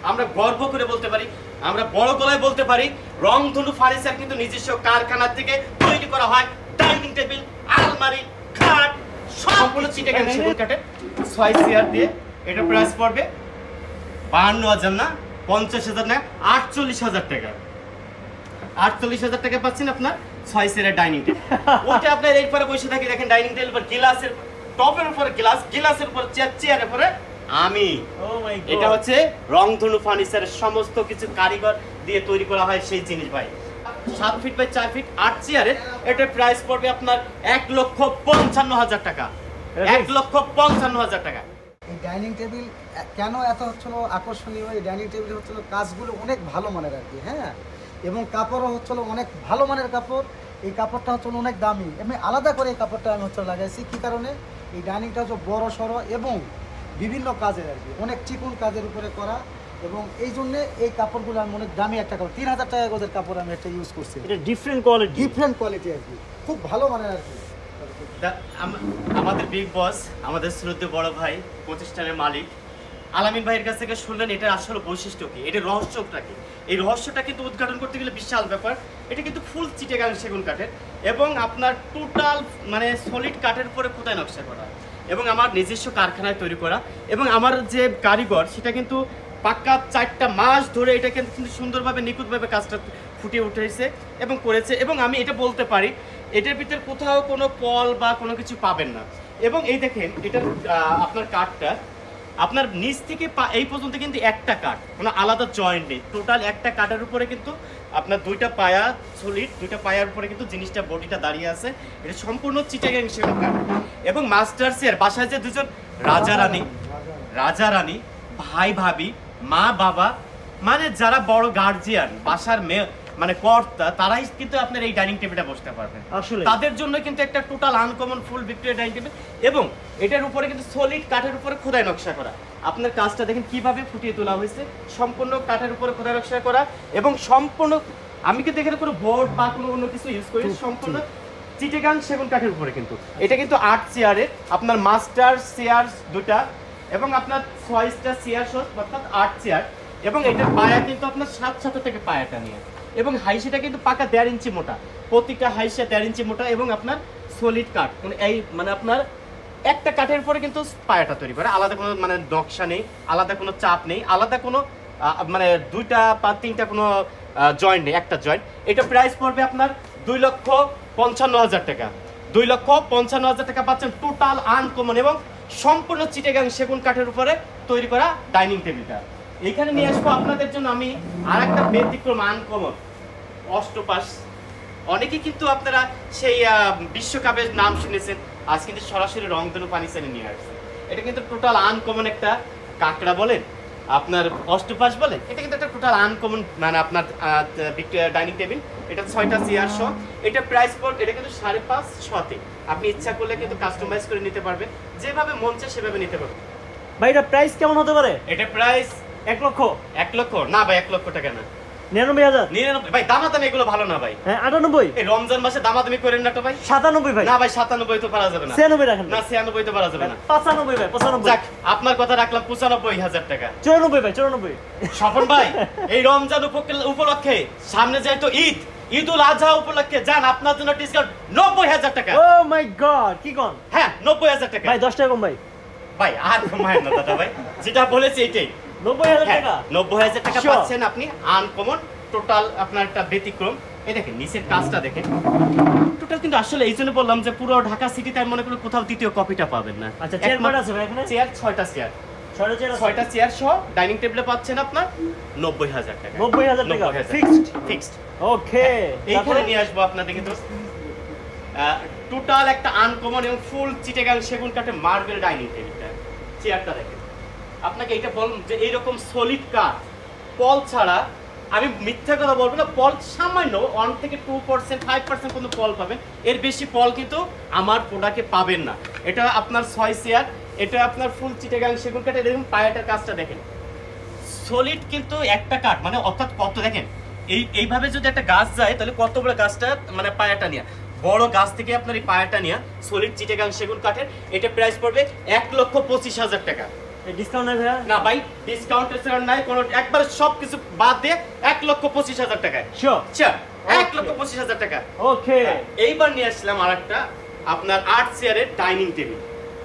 আমরা গর্ব করে বলতে পারি, আমরা বড় গলায় বলতে পারি, রংধনু ফার্নিচার কিন্তু নিজস্ব কারখানা থেকে তৈরি করা হয় ডাইনিং টেবিল, আলমারি, খাট সম্পূর্ণ চিটাগাং সেগুন কাঠের 6 চেয়ার দিয়ে। এটা প্রাইস পড়বে 52,000 না 50,000 না 48,000 টাকা। 48,000 টাকা পাচ্ছেন আপনার 6 চেয়ারের ডাইনিং টেবিল। ওইটা আপনার এরপরে বসে থাকি দেখেন ডাইনিং টেবিল পর গ্লাসের টপের উপরে গ্লাস, গ্লাসের উপর চেয়ার, চেয়ারের উপরে আমি। এটা হচ্ছে রংধনু ফার্নিচারের সমস্ত কিছু কারিগর দিয়ে তৈরি করা হয় সেই জিনিস ভাই। 7 ফিট বাই 4 ফিট 8 চেয়ারের এটার প্রাইস পড়বে আপনার 1,55,000 টাকা। 1,55,000 টাকা। এই ডাইনিং টেবিল কেন এত হচ্ছিল আকর্ষণীয়? এই ডাইনিং টেবিল হচ্ছিল কাজগুলো অনেক ভালো মানের আর কি, হ্যাঁ, এবং কাপড়ও হচ্ছিল অনেক ভালো মানের কাপড়। এই কাপড়টা হচ্ছিল অনেক দামি। এমনি আলাদা করে এই কাপড়টা আমি হচ্ছে লাগাইছি কী কারণে? এই ডাইনিংটা হচ্ছে বড় সড়ো এবং বিভিন্ন কাজের আর কি, অনেক চিকন কাজের উপরে করা, এবং এই জন্যে এই কাপড়গুলো আমি অনেক দামি একটা কাপড়, 3,000 টাকা গজের কাপড় আমি একটা ইউজ করছি। এটা ডিফারেন্ট কোয়ালিটি আর কি, খুব ভালো মানের আর কি। আমাদের বিগ বস, আমাদের শ্রদ্ধেয় বড় ভাই, প্রতিষ্ঠানের মালিক আলামিন ভাইয়ের কাছ থেকে শুনলেন এটার আসল বৈশিষ্ট্য কি, এটার রহস্যটা কি। এই রহস্যটা কিন্তু উদ্ঘাটন করতে গেলে বিশাল ব্যাপার। এটা কিন্তু ফুল চিটাগাং সেগুন কাঠের এবং আপনার টোটাল মানে সলিড কাঠের উপরে খোদাই নকশা করা এবং আমার নিজস্ব কারখানায় তৈরি করা, এবং আমার যে কারিগর সেটা কিন্তু পাক্কা 4টা মাস ধরে এটা কিন্তু সুন্দরভাবে নিখুঁতভাবে কাজটা ফুটিয়ে উঠেছে এবং করেছে। এবং আমি এটা বলতে পারি এটার ভিতরে কোথাও কোনো পল বা কোনো কিছু পাবেন না। এবং এই দেখেন এটার আপনার কাঠটা আপনার নিচ থেকে এই পর্যন্ত কিন্তু একটা কাঠ, কোনো আলাদা জয়েন্ট নেই। টোটাল একটা কাঠের উপরে কিন্তু আপনার 2টা পায়া সলিড, 2টা পায়ার উপরে কিন্তু জিনিসটা বডিটা দাঁড়িয়ে আছে। এটা সম্পূর্ণ চিটাগাং সেগুন কাঠ। এবং মাস্টার চেয়ার, বাসায় যে দুজন রাজা রানী ভাই ভাবি মা বাবা মানে যারা বড় গার্জিয়ান বাসার মেয়ে মানে কর্তা, তারাই কিন্তু আপনার এই ডাইনিং টেবিলটা বসতে পারবেন। আসলে তাদের জন্য কিন্তু একটা টোটাল আনকমন ফুল ভিক্টোরিয়া ডাইনিং টেবিল। এবং এটার উপরে কিন্তু সলিড কাঠের উপরে খোদাই নকশা করা। আপনার কাজটা দেখেন কিভাবে ফুটিয়ে তোলা হয়েছে, সম্পূর্ণ কাঠের উপরে খোদাই নকশা করা। এবং সম্পূর্ণ আমি কিন্তু এখানে কোনো বোর্ড বা কোনো কিছু ইউজ করি, সম্পূর্ণ চিটাগাং সেগুন কাঠের উপরে। কিন্তু এটা কিন্তু 8 চেয়ারের আপনার মাস্টার চেয়ার 2টা এবং আপনার 6টা চেয়ার সহ অর্থাৎ 8 চেয়ার। এবং এটার পায়া কিন্তু আপনার 7 থেকে পায়াটা নিয়ে, এবং হাইসিটা কিন্তু পাকা 1.5 ইঞ্চি মোটা, প্রতিটা হাইসা 1.5 ইঞ্চি মোটা। এবং আপনার সলিড কাঠ মানে এই মানে আপনার একটা কাঠের উপরে কিন্তু পায়াটা তৈরি করে, আলাদা কোনো মানে নকশা নেই, আলাদা কোনো চাপ নেই, আলাদা কোনো মানে 2টা বা 3টা কোনো জয়েন্ট নেই, একটা জয়েন্ট। এটা প্রাইস পড়বে আপনার 2,55,000 টাকা। 2,55,000 টাকা পাচ্ছেন টোটাল আনকমন এবং সম্পূর্ণ চিটাগাং সেগুন কাঠের উপরে তৈরি করা ডাইনিং টেবিলটা। এখানে নিয়ে আসবো আপনাদের জন্য আমি আর একটা ব্যতিক্রম আনকমন অষ্টপাশ। অনেকেই কিন্তু আপনারা সেই বিশ্বকাপের নাম শুনেছেন, আজ কিন্তু সরাসরি রংধনু ফার্নিচারে নিয়ে আসছে। এটা কিন্তু টোটাল আনকমন একটা কাঁকড়া বলেন, আপনার অষ্টপাশ বলেন, এটা কিন্তু একটা টোটাল আনকমন মানে আপনার ডাইনিং টেবিল। এটা 6টা চেয়ার সহ। এটা প্রাইস পড়বে, এটা কিন্তু 5,500 আপনি ইচ্ছা করলে কিন্তু কাস্টমাইজ করে নিতে পারবেন, যেভাবে মন চায় সেভাবে নিতে পারবেন। ভাই এটা প্রাইস কেমন হতে পারে? এটা প্রাইস 1 লক্ষ। 1 লক্ষ না ভাই, 1 লক্ষ টাকা না, 99,000 ভাই। দামাদামি এগুলো ভালো না ভাই। হ্যাঁ 98। এই রমজান মাসে দামাদামি করেন না তো ভাই। 97 ভাই। না ভাই 97 তো পারা যাবে না। 96 রাখেন না 96 তো পারা যাবে না। 95 ভাই 95। যাক আপনার কথা রাখলাম 95,000 টাকা। 94 ভাই 94। স্বপন ভাই এই রমজান উপলক্ষে সামনে যায় তো ঈদুল আজহা উপলক্ষে যান আপনার জন্য ডিসকাউন্ট 90,000 টাকা। ও মাই গড, কি কোন? হ্যাঁ 90,000 টাকা ভাই 10 টাকা কম ভাই। ভাই আর কমায় না দাদা ভাই, যেটা বলেছি এটাই 90,000 টাকা। 90,000 টাকা পাচ্ছেন আপনি আনকমন টোটাল আপনার একটা ব্যতিক্রম। এই দেখেন নিচের কাজটা দেখেন টোটাল কিন্তু আসলে এই জন্য বললাম যে পুরো ঢাকা সিটিতে আমি মনে করি কোথাও দ্বিতীয় কপিটা পাবেন না। আচ্ছা চেয়ার কয়টা আছে ভাই এখানে? চেয়ার 6টা চেয়ার, 6টা চেয়ার সহ ডাইনিং টেবিলে পাচ্ছেন আপনার 90,000 টাকা। 90,000 টাকা ফিক্সড। ওকে এইখানে নিয়ে আসবো আপনাদের কিন্তু টোটাল একটা আনকমন এবং ফুল চিটাগাং সেগুন কাঠের মার্বেল ডাইনিং টেবিলটা। চেয়ারটা দেখেন, আপনাকে এটা বলুন যে এইরকম সলিড কাঠ পল ছাড়া, আমি মিথ্যা কথা বলবো না, পল সামান্য 1 থেকে 2% 5% কোনো পল পাবেন, এর বেশি পল কিন্তু আমার প্রোডাক্টে পাবেন না। এটা আপনার 6 চেয়ার, এটা আপনার ফুল চিটাগাং সেগুন কাঠের। দেখুন পায়াটার কাজটা দেখেন, সলিড কিন্তু একটা কাঠ মানে অর্থাৎ কত দেখেন এইভাবে যদি একটা গাছ যায় তাহলে কত বড় গাছটা মানে পায়াটা নিয়ে, বড় গাছ থেকে আপনার এই পায়াটা নিয়ে সলিড চিটাগাং সেগুন কাঠের। এটা প্রাইস পড়বে 1,25,000 টাকা। ডিসকাউন্ট নাই ভাইয়া? না ভাই, ডিসকাউন্টের ছাড় নাই কোনো, একবার সবকিছু বাদ দিয়ে 1,25,000 টাকায়। শিওর। আচ্ছা, Okay. 1,25,000 টাকা। ওকে। এইবার নিয়ে আসলাম আরেকটা আপনার 8 চেয়ারের ডাইনিং টেবিল।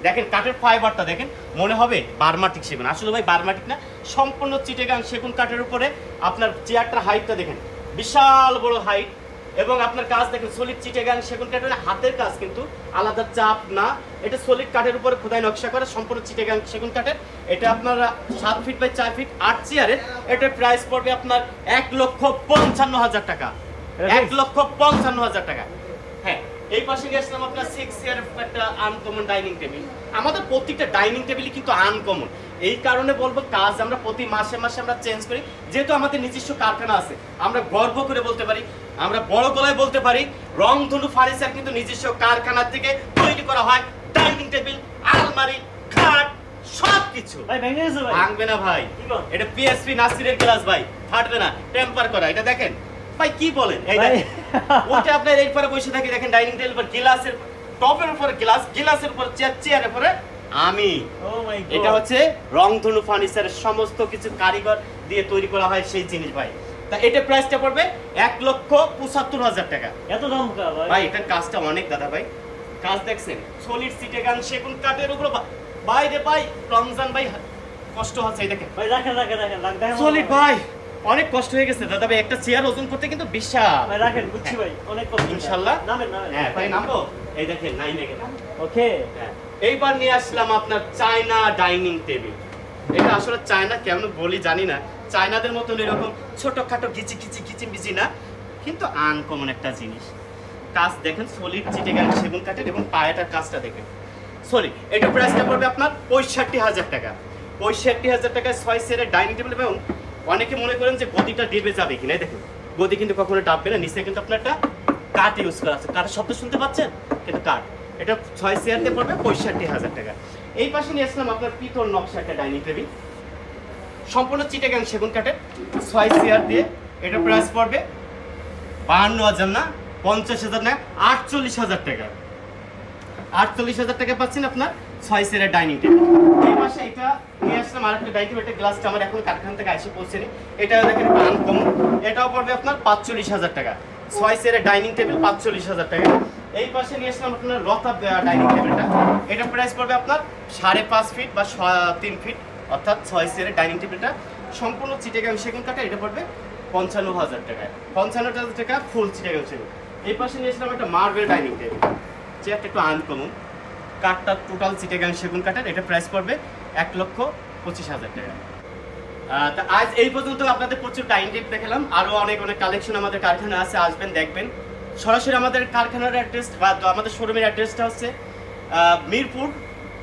দেখেন কাঠের ফাইবারটা দেখেন, মনে হবে বার্মাটিক সেগুন, আসলে ভাই বার্মাটিক না, সম্পূর্ণ চিটেগাং সেগুন কাঠের উপরে আপনার চেয়ারটার হাইটটা দেখেন, বিশাল বড় হাইট। এবং আপনার কাজ দেখেন সলিড চিটেগাং সেগুন কাঠের হাতের কাজ কিন্তু আলাদা চাপ না, এটা সলিড কাঠের উপরে খোদাই নকশা করা সম্পূর্ণ চিটেগাং সেগুন কাঠের। এটা আপনার 7 ফিট বাই 4 ফিট 8 চেয়ারের, এটার প্রাইস পড়বে আপনার 1,55,000 টাকা। 1,55,000 টাকা। হ্যাঁ, এই পাশে নিয়ে আসলাম আপনার 6 চেয়ারের একটা আনকমন ডাইনিং টেবিল। আমাদের প্রত্যেকটা ডাইনিং টেবিলই কিন্তু আনকমন, এই কারণে বলবো কাজ আমরা প্রতি মাসে মাসে আমরা চেঞ্জ করি, যেহেতু আমাদের নিজস্ব কারখানা আছে। আমরা গর্ব করে বলতে পারি, আমরা বড় গলায় বলতে পারি, রংধনু ফার্নিচার কিন্তু নিজস্ব কারখানা থেকে তৈরি করা হয় ডাইনিং টেবিল, আলমারি, খাট সবকিছু। ভাই ভেঙে গেছে ভাই? ভাঙবে না ভাই, কি বল? এটা পিএসপি নাসিরের গ্লাস ভাই, ফাটবে না, টেম্পার করা। এটা দেখেন ভাই, কি বলেন, এই ভাই। দেখেন ওইটা আপনার এই পরে বসে থাকি, দেখেন ডাইনিং টেবিল পর গ্লাসের টপের উপরে গ্লাস, গ্লাসের উপর চেয়ার, চেয়ারের উপরে আমি। ও মাই গড। এটা হচ্ছে রংধনু ফার্নিচারের সমস্ত কিছু কারিগর দিয়ে তৈরি করা হয় সেই জিনিস ভাই। তা এটা প্রাইসটা পড়বে 1,75,000 টাকা। এত দাম কা ভাই? ভাই এটার কাজটা অনেক দাদা ভাই, কাজ দেখছেন সলিড চিটেগাং সেগুন কাঠের উপর ভাই রে ভাই, রমজান ভাই কষ্ট হচ্ছে, এই দেখেন ভাই রাখেন রাখেন রাখেন, রাখ দেখেন। সলিড ভাই, অনেক কষ্ট হয়ে গেছে দাদা ভাই, একটা চেয়ার ওজন করতে কিন্তু বিশাল। ভাই রাখেন, বুঝছি ভাই, অনেক কষ্ট। ইনশাআল্লাহ। নামেন নামেন। হ্যাঁ ভাই নামবো, এই দেখেন নাই নেগে। ওকে। হ্যাঁ, এইবার নিয়ে আসলাম আপনার চায়না ডাইনিং টেবিল। এটা আসলে চায়না কেমন বলি জানি না, চায়নাদের মতন এরকম ছোটখাটো গিচি গিচি কিচিমিচি না, কিন্তু আনকমন একটা জিনিস। কাজ দেখেন সলিড চিটেগাং সেগুন কাঠের, এবং পায়াটার কাজটা দেখেন সলিড। এটা প্রাইসটা পড়বে আপনার 65,000 টাকা। 65,000 টাকায় 6 চেয়ারের ডাইনিং টেবিল। এবং অনেকে মনে করেন যে গদিটা ডেবে যাবে কিনা, এই দেখুন গদি কিন্তু কখনো ডাববে না, নিচে কিন্তু আপনার একটা কাঠ ইউজ করা আছে, কাঠের শব্দ শুনতে পাচ্ছেন কিন্তু কাঠ। এটা 6 চেয়ারতে পড়বে 65,000 টাকা। এই পাশে নিয়ে আসলাম আপনার পিতল নকশা একটা ডাইনিং টেবিল, সম্পূর্ণ চিটাগাং সেগুন কাঠের, 6 চেয়ার দিয়ে। এটা প্রাইস পড়বে 52,000 না, 50,000 না, 48,000 টাকা। 48,000 টাকা পাচ্ছেন আপনার 6 চেয়ারের ডাইনিং টেবিল। এই পাশে এটা নিয়ে আসলাম আরেকটা ডাইনিং টেবিল, এটা গ্লাসটা আমার এখন কারখানা থেকে এসে পৌঁছেনি। এটা দেখেন আনকমন, এটাও পড়বে আপনার 45,000 টাকা। 6 চেয়ারের ডাইনিং টেবিল 45,000 টাকা। এই পাশে নিয়ে আসলাম আপনার লতা ডাইনিং টেবিলটা, এটা প্রাইস পড়বে আপনার 5.5 ফিট বা 3 ফিট, অর্থাৎ 6 চেয়ারের ডাইনিং টেবিলটা সম্পূর্ণ চিটাগাং সেগুন কাঠে, এটা পড়বে 55,000 টাকা। 55,000 টাকা ফুল চিটাগাং সেগুন। এই পাশে নিয়ে আসলাম একটা মার্বেল ডাইনিং টেবিল, চেয়ারটা একটু আনকমন, কাঠটা টোটাল চিটাগাং সেগুন কাঠের, এটা প্রাইস পড়বে 1,25,000 টাকা। তা আজ এই পর্যন্ত আপনাদের প্রচুর ডাইনিং টেবিল দেখালাম, আরও অনেক অনেক কালেকশন আমাদের কারখানা আছে, আসবেন দেখবেন। সরাসরি আমাদের কারখানার অ্যাড্রেস বা আমাদের শোরুমের অ্যাড্রেসটা হচ্ছে মিরপুর,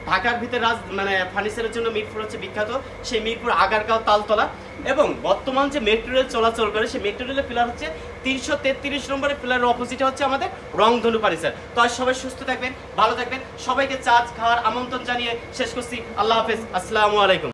ঢাকার ভিতরে মানে ফার্নিচারের জন্য মিরপুর হচ্ছে বিখ্যাত, সেই মিরপুর আগারগাঁও তালতলা। এবং বর্তমান যে মেট্রো রেল চলাচল করে সেই মেট্রো রেলের পিলার হচ্ছে 333 নম্বরের পিলারের অপোজিটে হচ্ছে আমাদের রংধনু ফার্নিচার। তো আজ সবাই সুস্থ থাকবেন, ভালো থাকবেন, সবাইকে চা খাওয়ার আমন্ত্রণ জানিয়ে শেষ করছি। আল্লাহ হাফেজ, আসসালামু আলাইকুম।